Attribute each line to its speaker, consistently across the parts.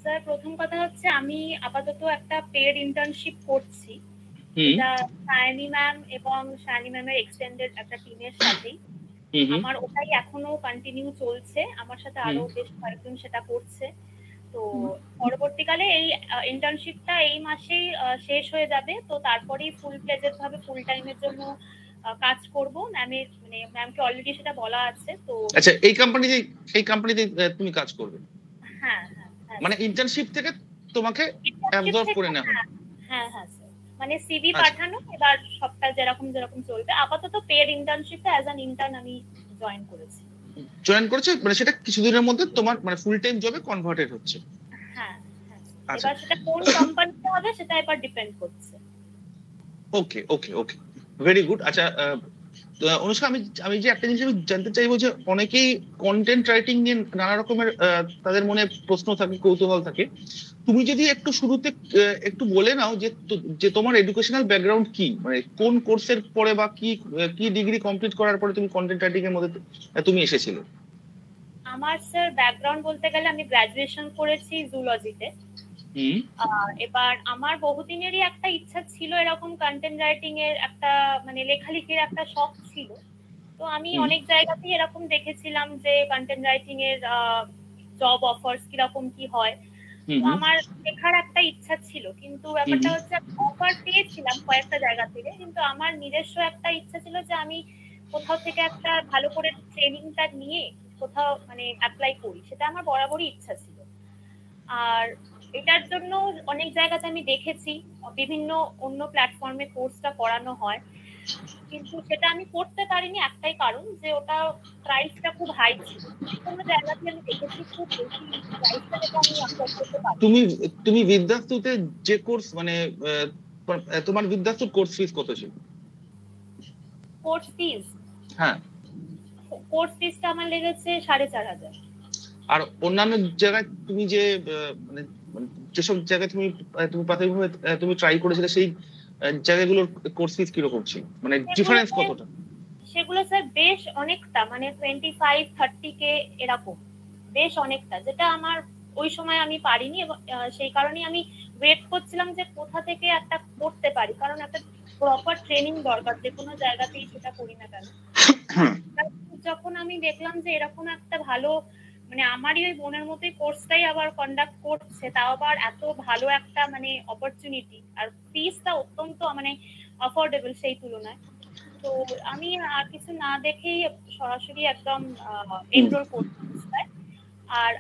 Speaker 1: Sir, প্রথম কথা হচ্ছে আমি আপাতত একটা পেড ইন্টার্নশিপ করছি,
Speaker 2: হুম
Speaker 1: এটা সায়নী ম্যাম এবং সায়নী ম্যামের এক্সটেন্ডেড একটা টিমের সাথেই।
Speaker 2: হুম হুম
Speaker 1: আমার ওটাই এখনো কন্টিনিউ চলছে, আমার সাথে আরো বেশ কয়েকজন সেটা করছে। তো পরবর্তীকালে এই ইন্টার্নশিপটা এই মাসেই শেষ হয়ে যাবে, তো তারপরেই ফুল ফ্লেজেড ভাবে ফুল টাইমের জন্য কাজ করব। ম্যামের মানে ম্যামকে অলরেডি সেটা বলা আছে। তো
Speaker 2: আচ্ছা, এই কোম্পানিতে তুমি কাজ করবে?
Speaker 1: হ্যাঁ হ্যাঁ হ্যাঁ,
Speaker 2: মানে ইন্টার্নশিপ থেকে তোমাকে
Speaker 1: ইন্টার্নশিপ
Speaker 2: অ্যাবজর্ব
Speaker 1: থেকে
Speaker 2: করে নেওয়া হবে?
Speaker 1: হ্যাঁ হ্যাঁ হ্যাঁ স্যার, মানে সিভি
Speaker 2: আচ্ছা,
Speaker 1: পাঠানো, এবার সবটা যেরকম যেরকম চলবে। আপাতত পেড ইন্টার্নশিপে অ্যাজ অ্যান ইন্টার্ন আমি জয়েন করেছি।
Speaker 2: জয়েন করেছে, মানে সেটা কিছুদিনের মধ্যে তোমার মানে ফুল টাইম জবে কনভার্টেড হচ্ছে?
Speaker 1: হ্যাঁ হ্যাঁ,
Speaker 2: আচ্ছা,
Speaker 1: এবার সেটা কোন কোম্পানিতে হবে সেটা এবার ডিপেন্ড করছে।
Speaker 2: ওকে ওকে ওকে, ভেরি গুড। আচ্ছা, অনুষ্কা, আমি আমি যে একটা জিনিস আমি জানতে চাইবো, যে অনেকেই কন্টেন্ট রাইটিং নিয়ে নানা রকমের তাদের মনে প্রশ্ন থাকে, কৌতূহল থাকে। তুমি যদি একটু শুরুতে একটু বলে নাও যে যে তোমার এডুকেশনাল ব্যাকগ্রাউন্ড কি, মানে কোন কোর্সের পরে বা কি কি ডিগ্রি কমপ্লিট করার পরে তুমি কন্টেন্ট রাইটিং এর মধ্যে তুমি এসেছিলে?
Speaker 1: আমার স্যার ব্যাকগ্রাউন্ড বলতে গেলে আমি গ্রাজুয়েশন করেছি জুলজিতে।
Speaker 2: হুম
Speaker 1: এবার আমার বহুদিনেরই একটা ইচ্ছা ছিল, এরকম কন্টেন্ট রাইটিং এর একটা মানে লেখালেখির একটা শখ ছিল। তো আমি
Speaker 2: হুম
Speaker 1: অনেক জায়গাতেই এরকম দেখেছিলাম যে কন্টেন্ট রাইটিং এর জব অফার্স কিরকম কি হয়।
Speaker 2: হুম
Speaker 1: তো
Speaker 2: হুম
Speaker 1: আমার লেখার একটা ইচ্ছা ছিল, কিন্তু
Speaker 2: হুম
Speaker 1: ব্যাপারটা
Speaker 2: হুম
Speaker 1: হচ্ছে অফার পেয়েছিলাম কয়েকটা জায়গা থেকে, কিন্তু আমার নিজস্ব একটা ইচ্ছা ছিল যে আমি কোথাও থেকে একটা ভালো করে ট্রেনিংটা নিয়ে কোথাও মানে অ্যাপ্লাই করি, সেটা আমার বরাবরই ইচ্ছা ছিল। আর এটার জন্য অনেক জায়গাতে আমি দেখেছি বিভিন্ন অন্য প্ল্যাটফর্মে কোর্সটা করানো হয়, কিন্তু সেটা আমি করতে পারিনি একটাই কারণ, যে ওটা প্রাইসটা খুব হাই ছিল। কোনো জায়গাতে আমি দেখেছি খুব বেশি প্রাইসটা, যেটা আমি অ্যাফোর্ড করতে পারি।
Speaker 2: তুমি তুমি বিদ্যাস্তুতে যে কোর্স মানে তোমার বিদ্যাস্তুর কোর্স ফিস কত ছিল?
Speaker 1: কোর্স ফিস,
Speaker 2: হ্যাঁ।
Speaker 1: কোর্স ফিসটা আমার লেগেছে 4,500।
Speaker 2: আর অন্যান্য জায়গায় তুমি যে মানে মানে যেসব জায়গায় তুমি তুমি প্রাথমিকভাবে তুমি ট্রাই করেছিলে, সেই জায়গাগুলোর কোর্স ফিস কিরকম ছিল, মানে
Speaker 1: সেগুলো
Speaker 2: ডিফারেন্স কতটা?
Speaker 1: সেগুলো স্যার বেশ অনেকটা, মানে 25-30K এরকম, বেশ অনেকটা, যেটা আমার ওই সময় আমি পারিনি। এবং সেই কারণেই আমি ওয়েট করছিলাম যে কোথা থেকে একটা করতে পারি, কারণ একটা প্রপার ট্রেনিং দরকার যে কোনো জায়গাতেই সেটা করি না কেন। যখন আমি দেখলাম যে এরকম একটা ভালো মানে আমারই ওই বোনের মতোই কোর্সটাই আবার কন্ডাক্ট করছে, তাও আবার এত ভালো একটা মানে অপরচুনিটি, আর ফিসটা অত্যন্ত মানে অ্যাফোর্ডেবল সেই তুলনায়। তো আমি আর কিছু না দেখেই সরাসরি একদম এনরোল করতে। আর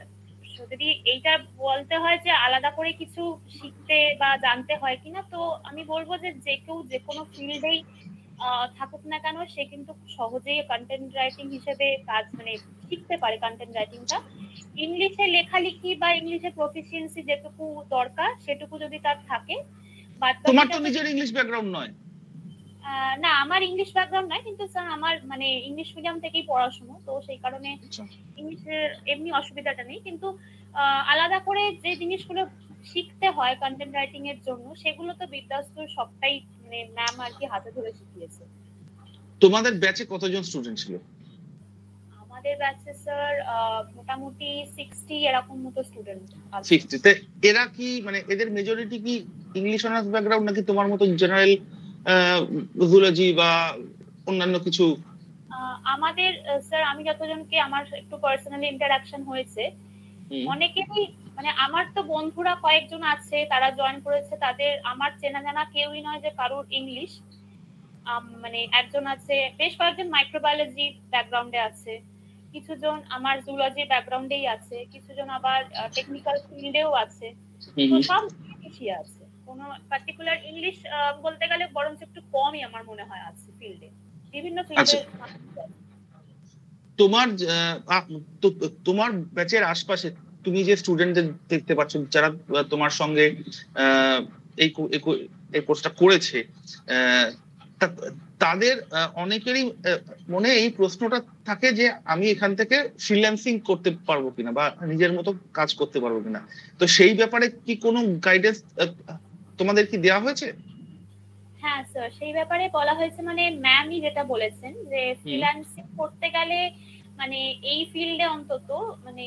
Speaker 1: যদি এইটা বলতে হয় যে আলাদা করে কিছু শিখতে বা জানতে হয় কিনা, তো আমি বলবো যে যে কেউ যে কোনো ফিল্ডেই থাকুক না কেন, সে কিন্তু খুব সহজেই কন্টেন্ট রাইটিং হিসেবে কাজ মানে শিখতে পারে কন্টেন্ট রাইটিংটা। ইংলিশে লেখালেখি বা ইংলিশে প্রফিসিয়েন্সি যেটুকু দরকার সেটুকু যদি তার থাকে, বাদ
Speaker 2: তোমার তো
Speaker 1: বাকিটা তো
Speaker 2: নিজের ইংলিশ ব্যাকগ্রাউন্ড নয়?
Speaker 1: না, আমার ইংলিশ ব্যাকগ্রাউন্ড নাই, কিন্তু স্যার আমার মানে ইংলিশ মিডিয়াম থেকেই পড়াশোনা, তো সেই কারণে
Speaker 2: আচ্ছা।
Speaker 1: ইংলিশের এমনি অসুবিধাটা নেই। কিন্তু আলাদা করে যে জিনিসগুলো শিখতে হয় কন্টেন্ট রাইটিং এর জন্য, সেগুলো তো বিদ্যাস্তুর সবটাই মানে ম্যাম আর কি হাতে ধরে শিখিয়েছে।
Speaker 2: তোমাদের ব্যাচে কতজন স্টুডেন্ট ছিল?
Speaker 1: আমাদের ব্যাচে স্যার মোটামুটি 60 এরকম মতো স্টুডেন্ট আছে।
Speaker 2: 60 তে? এরা কি মানে এদের মেজরিটি কি ইংলিশ অনার্স ব্যাকগ্রাউন্ড, নাকি তোমার মতো জেনারেল জুলজি বা অন্যান্য কিছু?
Speaker 1: আমাদের স্যার আমি যতজনকে আমার একটু পার্সোনালি ইন্টারাকশন হয়েছে, অনেকেরই মানে আমার তো বন্ধুরা কয়েকজন আছে তারা জয়েন করেছে, তাদের আমার চেনা জানা কেউই নয় যে কারোর ইংলিশ। মানে একজন আছে, বেশ কয়েকজন মাইক্রোবায়োলজি ব্যাকগ্রাউন্ডে আছে, কিছুজন আমার জুলজি ব্যাকগ্রাউন্ডেই আছে, কিছুজন আবার টেকনিক্যাল ফিল্ডেও আছে। তো সব বেশি আছে, কোনো পার্টিকুলার ইংলিশ বলতে গেলে বরঞ্চ একটু কমই আমার মনে হয় আছে ফিল্ডে, বিভিন্ন
Speaker 2: আচ্ছা,
Speaker 1: ফিল্ডে।
Speaker 2: তোমার তোমার ব্যাচের আশপাশে তুমি যে স্টুডেন্টদের দেখতে পাচ্ছ, যারা তোমার সঙ্গে এই এই কোর্সটা করেছে, তাদের অনেকেরই মনে এই প্রশ্নটা থাকে যে আমি এখান থেকে ফ্রিল্যান্সিং করতে পারবো কিনা বা নিজের মতো কাজ করতে পারবো কিনা। তো সেই ব্যাপারে কি কোনো গাইডেন্স তোমাদের কি দেওয়া হয়েছে?
Speaker 1: হ্যাঁ স্যার, সেই ব্যাপারে বলা হয়েছে, মানে ম্যামই যেটা বলেছেন যে
Speaker 2: হুম
Speaker 1: ফ্রিল্যান্সিং করতে গেলে মানে এই ফিল্ডে অন্তত মানে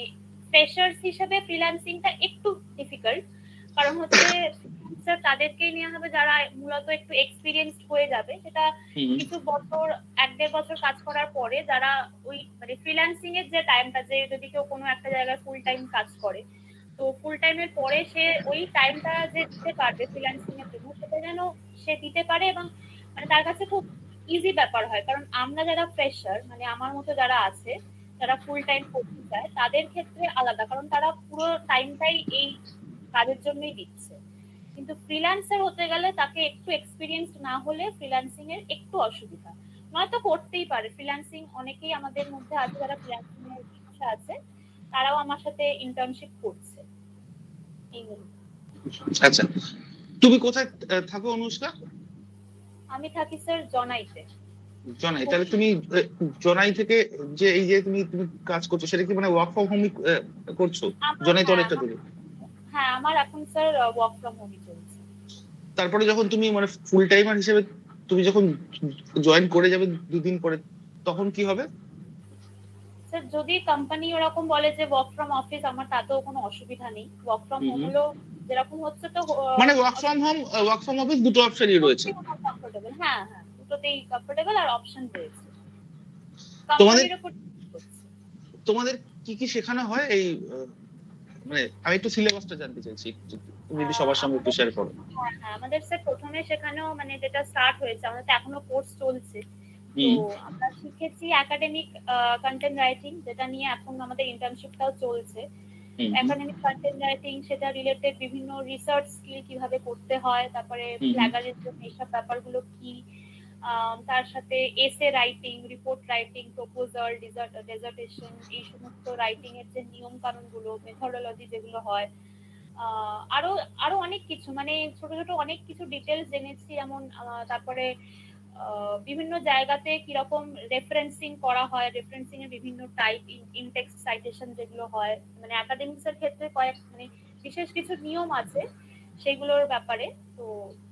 Speaker 1: ফ্রেশার্স হিসেবে ফ্রিল্যান্সিংটা একটু ডিফিকাল্ট, কারণ হচ্ছে তাদেরকেই নেওয়া হবে যারা মূলত একটু এক্সপিরিয়েন্সড হয়ে যাবে, সেটা কিছু বছর 1-1.5 বছর কাজ করার পরে যারা ওই মানে ফ্রিল্যান্সিং এর যে টাইমটা, যে যদি কেউ কোনো একটা জায়গায় ফুল টাইম কাজ করে, তো ফুল টাইমের পরে সে ওই টাইমটা যে দিতে পারবে ফ্রিল্যান্সিং এর জন্য, সেটা যেন সে দিতে পারে এবং মানে তার কাছে খুব ইজি ব্যাপার হয়। কারণ আমরা যারা ফ্রেশার, মানে আমার মতো যারা আছে যারা ফুল টাইম করতে চায়, তাদের ক্ষেত্রে আলাদা, কারণ তারা পুরো টাইমটাই এই কাজের জন্যই দিচ্ছে। কিন্তু ফ্রিল্যান্সার হতে গেলে তাকে একটু এক্সপিরিয়েন্স না হলে ফ্রিল্যান্সিং এর একটু অসুবিধা, নয়তো করতেই পারে ফ্রিল্যান্সিং। অনেকেই আমাদের মধ্যে আছে যারা ফ্রিল্যান্সিং এর ইচ্ছা আছে, তারাও আমার সাথে ইন্টার্নশিপ করছে।
Speaker 2: আচ্ছা, তুমি কোথায় থাকো অনুষ্কা?
Speaker 1: আমি থাকি স্যার জনাইতে।
Speaker 2: জনাই, তাহলে তুমি জনাই থেকে যে এই যে তুমি কাজ করছো, সেটা কি মানে ওয়ার্ক ফ্রম হোম করছো? জনাই তো অনেকটা দূরে।
Speaker 1: হ্যাঁ, আমার এখন স্যার ওয়ার্ক ফ্রম হোমই চলছে।
Speaker 2: তারপরে যখন তুমি মানে ফুল টাইমার হিসেবে তুমি যখন জয়েন করে যাবে 2 দিন পরে, তখন কি হবে?
Speaker 1: স্যার যদি কোম্পানি ওরকম বলে যে ওয়ার্ক ফ্রম অফিস, আমার তাতেও কোনো অসুবিধা নেই। ওয়ার্ক ফ্রম হোম হলো যেরকম হচ্ছে, তো
Speaker 2: মানে work from home work from office দুটো অপশনই রয়েছে।
Speaker 1: কমফোর্টেবল, হ্যাঁ হ্যাঁ, দুটোতেই কমফোর্টেবল আর অপশন রয়েছে।
Speaker 2: তোমাদের কি কি শেখানো হয় এই মানে আমি একটু সিলেবাসটা জানতে চাইছি, তুমি যদি সবার সামনে একটু শেয়ার করো।
Speaker 1: হ্যাঁ, আমাদের স্যার প্রথমে শেখানো মানে যেটা স্টার্ট হয়েছে, আমাদের এখনো কোর্স চলছে, তো আমরা শিখেছি একাডেমিক কন্টেন্ট রাইটিং, যেটা নিয়ে এখন আমাদের ইন্টার্নশিপটাও চলছে। একাডেমিক কন্টেন্ট রাইটিং, সেটা রিলেটেড বিভিন্ন রিসার্চ স্কিল কিভাবে করতে হয়, তারপরে প্লাগারিজম, এইসব ব্যাপারগুলো কি, তার সাথে এসে writing, report writing, proposal, dissertation, এই সমস্ত রাইটিং এর যে নিয়ম কানুন গুলো, মেথডোলজি যেগুলো হয়, আরো আরো অনেক কিছু, মানে ছোট ছোট অনেক কিছু ডিটেলস জেনেছি। এমন তারপরে বিভিন্ন জায়গাতে কিরকম রেফারেন্সিং করা হয়, রেফারেন্সিং এর বিভিন্ন টাইপ, ইনটেক্সট সাইটেশন যেগুলো হয়, মানে একাডেমিক্স এর ক্ষেত্রে কয়েক মানে বিশেষ কিছু নিয়ম আছে সেগুলোর ব্যাপারে। তো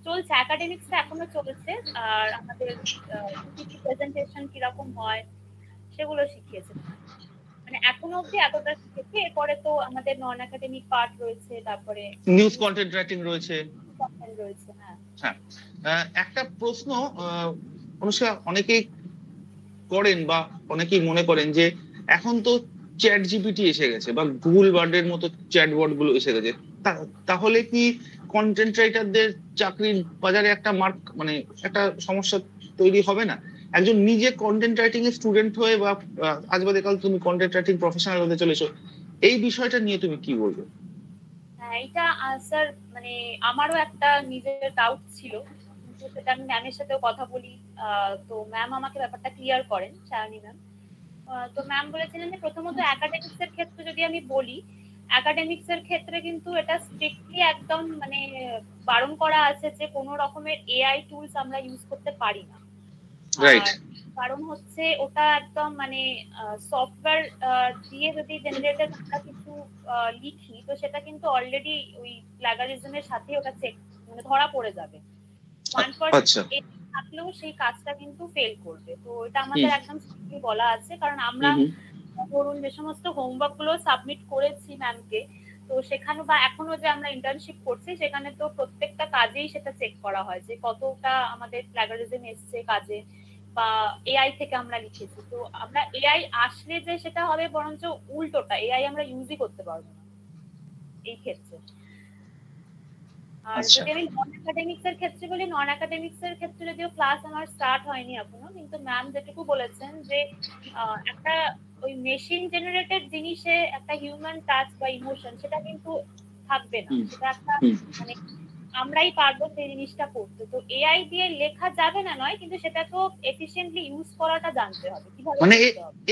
Speaker 1: চলছে, একাডেমিক্সটা এখনো চলছে। আর আমাদের প্রেজেন্টেশন কিরকম হয় সেগুলো শিখিয়েছে, মানে এখনো অবধি এতটা শিখেছি। এরপরে তো আমাদের নন একাডেমিক পার্ট রয়েছে, তারপরে
Speaker 2: নিউজ কন্টেন্ট রাইটিং রয়েছে। হ্যাঁ, একটা প্রশ্ন অনুষ্কা অনেকেই করেন বা অনেকেই মনে করেন যে এখন তো চ্যাট জিপিটি এসে গেছে বা গুগল বার্ডের মতো চ্যাটবট গুলো এসে গেছে, তাহলে কি কন্টেন্ট রাইটারদের চাকরির বাজারে একটা মার্ক মানে একটা সমস্যা তৈরি হবে না? একজন নিজে কন্টেন্ট রাইটিং এর স্টুডেন্ট হয়ে বা আজ বাদে কাল তুমি কন্টেন্ট রাইটিং প্রফেশনাল হতে চলেছো, এই বিষয়টা নিয়ে তুমি কি বলবে?
Speaker 1: হ্যাঁ, এটা স্যার মানে আমারও একটা নিজের ডাউট ছিল, কিন্তু সেটা আমি ম্যামের সাথেও কথা বলি, তো ম্যাম আমাকে ব্যাপারটা ক্লিয়ার করেন, সায়নী ম্যাম। তো ম্যাম বলেছিলেন যে প্রথমত একাডেমিক্স এর ক্ষেত্রে যদি আমি বলি, একাডেমিক্স এর ক্ষেত্রে কিন্তু এটা স্ট্রিক্টলি একদম মানে বারণ করা আছে যে কোনো রকমের এআই টুলস আমরা ইউজ করতে পারি না।
Speaker 2: রাইট,
Speaker 1: কারণ হচ্ছে ওটা একদম মানে সফটওয়্যার দিয়ে যদি জেনারেটেড আমরা কিছু লিখি, তো সেটা কিন্তু অলরেডি ওই প্লাগারিজমের সাথে ওটা চেক মানে ধরা পড়ে যাবে। 1% থাকলেও সেই কাজটা কিন্তু ফেল করবে। তো এটা আমাদের একদম স্ট্রিক্টলি বলা আছে, কারণ আমরা ধরুন যে সমস্ত হোমওয়ার্ক গুলো সাবমিট করেছি ম্যামকে, তো সেখানে বা এখনো যে আমরা ইন্টার্নশিপ করছি সেখানে তো প্রত্যেকটা কাজেই সেটা চেক করা হয় যে কতটা আমাদের প্লাগারিজম এসছে কাজে, বা এআই থেকে আমরা লিখেছি। তো আমরা এআই আসলে যে সেটা হবে বরঞ্চ উল্টোটা, এআই আমরা ইউজই করতে পারবো না এই ক্ষেত্রে। আর যদি আমি নন একাডেমিক্স এর ক্ষেত্রে বলি, নন একাডেমিক্স এর ক্ষেত্রে যদিও ক্লাস আমার স্টার্ট হয়নি এখনো, কিন্তু ম্যাম যেটুকু বলেছেন যে একটা ওই মেশিন জেনারেটেড জিনিসে একটা হিউম্যান টাচ বা ইমোশন সেটা কিন্তু থাকবে না, সেটা একটা মানে আমরাই পারবো সেই জিনিসটা করতে। তো এআই দিয়ে লেখা যাবে না নয়, কিন্তু সেটা তো এফিশিয়েন্টলি ইউজ করাটা জানতে হবে কিভাবে।
Speaker 2: মানে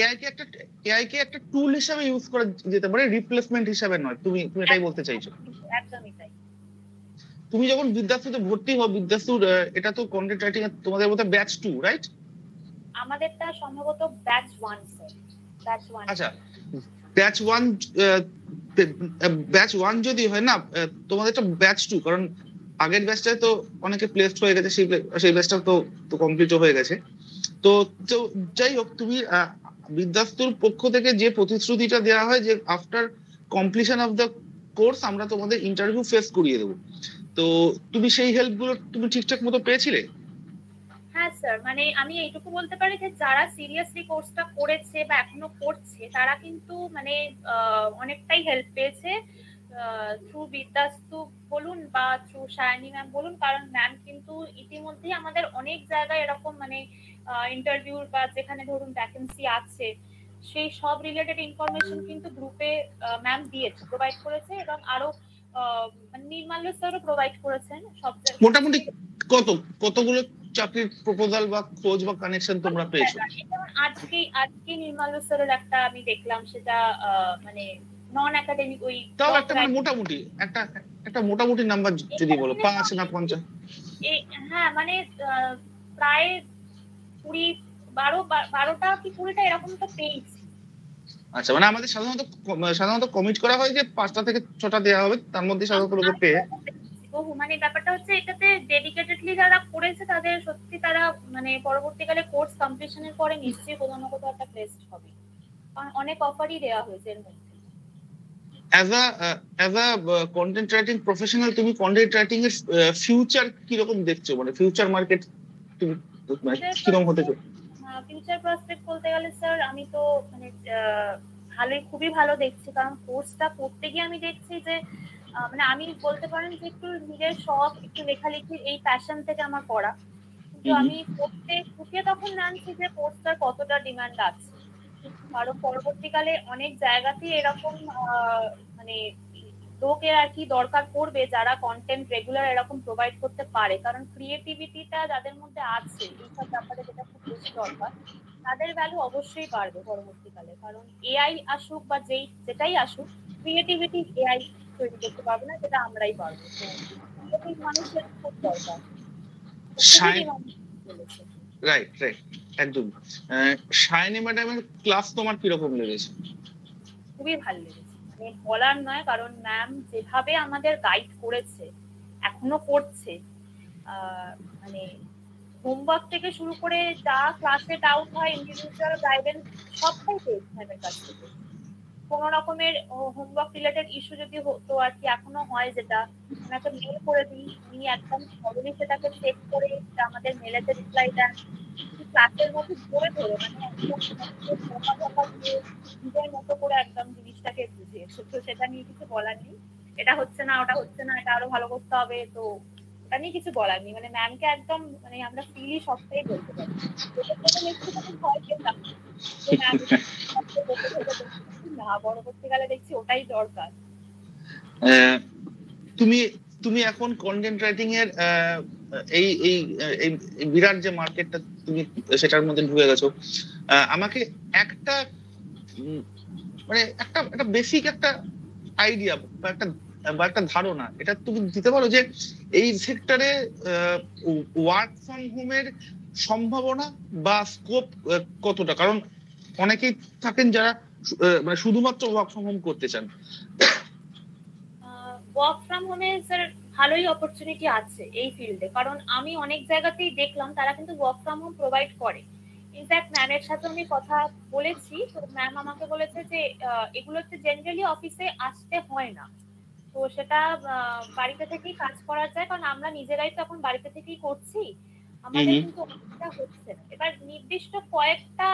Speaker 2: এআই কে একটা টুল হিসেবে ইউজ করা যেতে পারে, রিপ্লেসমেন্ট হিসেবে নয়, তুমি এটাই বলতে চাইছো?
Speaker 1: একদমই তাই।
Speaker 2: তুমি যখন বিদ্যার্থীতে ভর্তি হও, বিদ্যার্থীর এটা তো কন্টেন্ট রাইটিং এর তোমাদের মধ্যে ব্যাচ 2 রাইট?
Speaker 1: আমাদেরটা সম্ভবত ব্যাচ 1 স্যার, ব্যাচ 1।
Speaker 2: আচ্ছা, ব্যাচ 1 যদি হয় না, তোমাদের তো ব্যাচ 2, কারণ আগের ব্যাচটায় তো অনেকে প্লেসড হয়ে গেছে, সেই ব্যাচটা তো কমপ্লিট হয়ে গেছে। তো যাই হোক, তুমি বিদ্যার্থীর পক্ষ থেকে যে প্রতিশ্রুতিটা দেওয়া হয় যে after completion of the course আমরা তোমাদের ইন্টারভিউ ফেস করিয়ে দেবো। তো তুমি সেই হেল্প গুলো তুমি ঠিকঠাক মতো পেয়েছিলে?
Speaker 1: হ্যাঁ স্যার, মানে আমি এইটুকু বলতে পারি যে যারা সিরিয়াসলি কোর্সটা করেছে বা এখনো করছে তারা কিন্তু মানে অনেকটাই হেল্প পেয়েছে থ্রু বিদ্যাস্তু বলুন বা থ্রু সায়নী ম্যাম বলুন, কারণ ম্যাম কিন্তু ইতিমধ্যেই আমাদের অনেক জায়গায় এরকম মানে ইন্টারভিউ বা যেখানে ধরুন ভ্যাকেন্সি আছে সেই সব রিলেটেড ইনফরমেশন কিন্তু গ্রুপে ম্যাম দিয়েছে, প্রোভাইড করেছে, এবং আরো মানে নির্মাল্য স্যারও প্রোভাইড করেছেন সব জায়গায়।
Speaker 2: মোটামুটি কতগুলো চাকরির প্রপোজাল বা খোঁজ বা কানেকশন তোমরা পেয়েছো?
Speaker 1: আজকে নির্মাল্য স্যারের একটা আমি দেখলাম, সেটা মানে নন একাডেমিক ওই
Speaker 2: তাও একটা মানে মোটামুটি একটা মোটামুটি নাম্বার যদি বলো, 5 না 50?
Speaker 1: হ্যাঁ মানে প্রায় 12টা কি 20টা এরকম তো পেয়েছি।
Speaker 2: আচ্ছা, মানে আমাদের সাধারণত কমিট করা হয় যে 5টা থেকে 6টা দেওয়া হবে, তার মধ্যে সাধারণত লোকে পেয়ে।
Speaker 1: মানে ব্যাপারটা হচ্ছে এটাতে ডেডিকেটেডলি যারা করেছে তাদের সত্যি তারা মানে পরবর্তীকালে কোর্স কমপ্লিশনের পরে নিশ্চয়ই কোথাও না কোথাও একটা প্লেসড হবে, কারণ অনেক অফারই দেওয়া হয়েছে এর মধ্যে।
Speaker 2: As a content writing professional, তুমি কন্টেন্ট রাইটিং এর ফিউচার কিরকম দেখছো? মানে ফিউচার মার্কেট তুমি কিরকম হতে চাও?
Speaker 1: ফিউচার প্রসপেক্ট বলতে গেলে স্যার আমি তো মানে খুবই ভালো দেখছি, কারণ কোর্সটা করতে গিয়ে আমি দেখছি যে মানে আমি বলতে পারেন যে একটু নিজের শখ, একটু লেখালেখির এই প্যাশন থেকে আমার করা, কিন্তু আমি করতে খুঁটিয়ে তখন জানছি যে কোর্সটার কতটা ডিমান্ড আছে, কারণ পরবর্তীকালে অনেক জায়গাতেই এরকম মানে লোকের আর কি দরকার পড়বে যারা কন্টেন্ট রেগুলার এরকম প্রোভাইড করতে পারে, কারণ ক্রিয়েটিভিটিটা যাদের মধ্যে আছে এইসব ব্যাপারে যেটা খুব বেশি দরকার, তাদের ভ্যালু অবশ্যই বাড়বে পরবর্তীকালে, কারণ এআই আসুক বা যেটাই আসুক, ক্রিয়েটিভিটি এআই তৈরি করতে পারবে না, যেটা আমরাই পারবো। তো মানুষের খুব দরকার।
Speaker 2: রাইট একদম। সায়নী ম্যাডামের ক্লাস তোমার কিরকম লেগেছে?
Speaker 1: খুবই ভালো লেগেছে, মানে বলার নয়, কারণ ম্যাম যেভাবে আমাদের গাইড করেছে, এখনো করছে, মানে হোমওয়ার্ক থেকে শুরু করে যা ক্লাসে ডাউট হয়, ইন্ডিভিজুয়াল গাইডেন্স সবটাই পেয়েছি ম্যামের কাছ থেকে। কোনো রকমের হোমওয়ার্ক রিলেটেড ইস্যু যদি হতো আর কি, এখনো হয় যেটা, ওনাকে মেল করে দিই, উনি একদম সরলি সেটাকে চেক করে আমাদের মেলেতে রিপ্লাই দেন, ক্লাসের মধ্যে ধরে মানে একদম নিজের মতো করে একদম জিনিসটাকে বুঝিয়ে, তো সেটা নিয়ে কিছু বলার নেই, এটা হচ্ছে না ওটা হচ্ছে না, এটা আরো ভালো করতে হবে, তো এটা নিয়ে কিছু বলার নেই, মানে ম্যামকে একদম মানে আমরা ফ্রিলি সবটাই বলতে পারি। না, পরবর্তীকালে দেখছি ওটাই দরকার।
Speaker 2: তুমি এখন কন্টেন্ট রাইটিং এর এই এই বিরাট যে মার্কেটটা তুমি সেটার মধ্যে ঢুকে গেছো, আমাকে একটা মানে একটা বেসিক একটা আইডিয়া বা একটা ধারণা এটা তুমি দিতে পারো যে এই সেক্টরে ওয়ার্ক ফ্রম হোমের সম্ভাবনা বা স্কোপ কতটা? কারণ অনেকেই থাকেন যারা মানে শুধুমাত্র ওয়ার্ক ফ্রম হোম করতে চান।
Speaker 1: ওয়ার্ক ফ্রম হোমে স্যার ভালোই অপরচুনিটি আছে এই ফিল্ডে, কারণ আমি অনেক জায়গাতেই দেখলাম তারা কিন্তু ওয়ার্ক ফ্রম হোম প্রোভাইড করে। ইনফ্যাক্ট ম্যামের সাথে আমি কথা বলেছি, তো ম্যাম আমাকে বলেছে যে এগুলোতে জেনারেলি অফিসে আসতে হয় না, তো সেটা বাড়িতে থেকেই কাজ করা যায়, কারণ আমরা নিজেরাই তো এখন বাড়িতে থেকেই করছি, আমাদের কিন্তু অসুবিধা হচ্ছে না। এবার নির্দিষ্ট কয়েকটা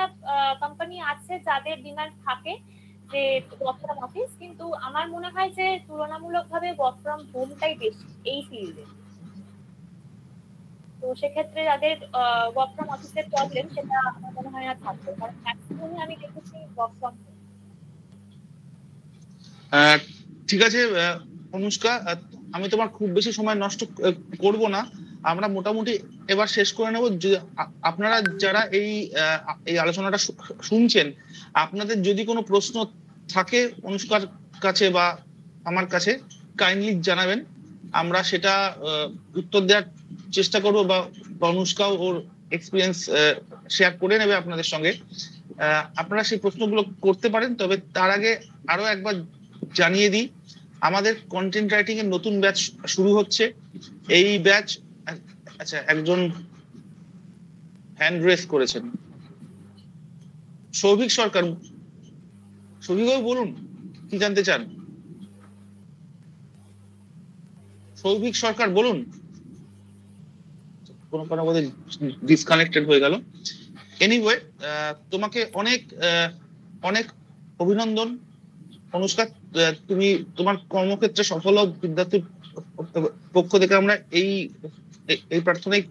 Speaker 1: কোম্পানি আছে যাদের ডিমান্ড থাকে যে ওয়ার্ক ফ্রম অফিস, কিন্তু আমার মনে হয় যে তুলনামূলকভাবে ওয়ার্ক ফ্রম হোমটাই বেশি এই ফিল্ডে। তো সেক্ষেত্রে যাদের ওয়ার্ক ফ্রম অফিসের প্রবলেম সেটা আমার মনে হয় না থাকবে, কারণ ম্যাক্সিমামই আমি দেখেছি ওয়ার্ক ফ্রম হোম।
Speaker 2: ঠিক আছে অনুষ্কা, আমি তোমার খুব বেশি সময় নষ্ট করব না, আমরা মোটামুটি এবার শেষ করে নেব। আপনারা যারা এই আলোচনাটা শুনছেন, আপনাদের যদি কোনো প্রশ্ন থাকে অনুষ্কার কাছে বা আমার কাছে, কাইন্ডলি জানাবেন, আমরা সেটা উত্তর দেওয়ার চেষ্টা করবো, বা অনুষ্কাও ওর এক্সপিরিয়েন্স শেয়ার করে নেবে আপনাদের সঙ্গে। আপনারা সেই প্রশ্নগুলো করতে পারেন। তবে তার আগে আরো একবার জানিয়ে দিই, আমাদের কন্টেন্ট রাইটিং এর নতুন ব্যাচ শুরু হচ্ছে। এই ব্যাচ, আচ্ছা একজন হ্যান্ড রেজ করেছেন, সৌভিক সরকার। সৌভিক বাবু বলুন, কি জানতে চান? সৌভিক সরকার বলুন। কোনো কারণে ডিসকানেক্টেড হয়ে গেল। এনিওয়ে, তোমাকে অনেক অনেক অভিনন্দন অনুষ্কা। তুমি তোমার কর্মক্ষেত্রে সফল হও, বিদ্যার্থীর পক্ষ থেকে আমরা এই এই প্রার্থনাই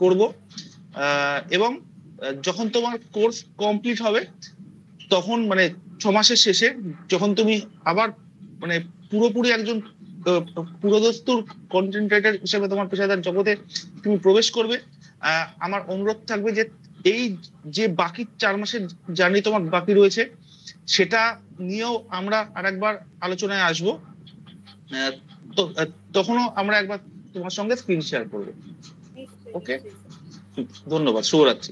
Speaker 2: করব। এবং যখন তোমার কোর্স কমপ্লিট হবে তখন মানে 6 মাসের শেষে যখন তুমি আবার মানে পুরোপুরি একজন পুরোদস্তুর কন্টেন্ট রাইটার হিসেবে তোমার পেশাদার জগতে তুমি প্রবেশ করবে, আমার অনুরোধ থাকবে যে এই যে বাকি 4 মাসের জার্নি তোমার বাকি রয়েছে সেটা নিয়েও আমরা আরেকবার আলোচনায় আসবো। তো তখনও আমরা একবার তোমার সঙ্গে স্ক্রিন শেয়ার করবো। ওকে, ধন্যবাদ, শুভরাত্রি।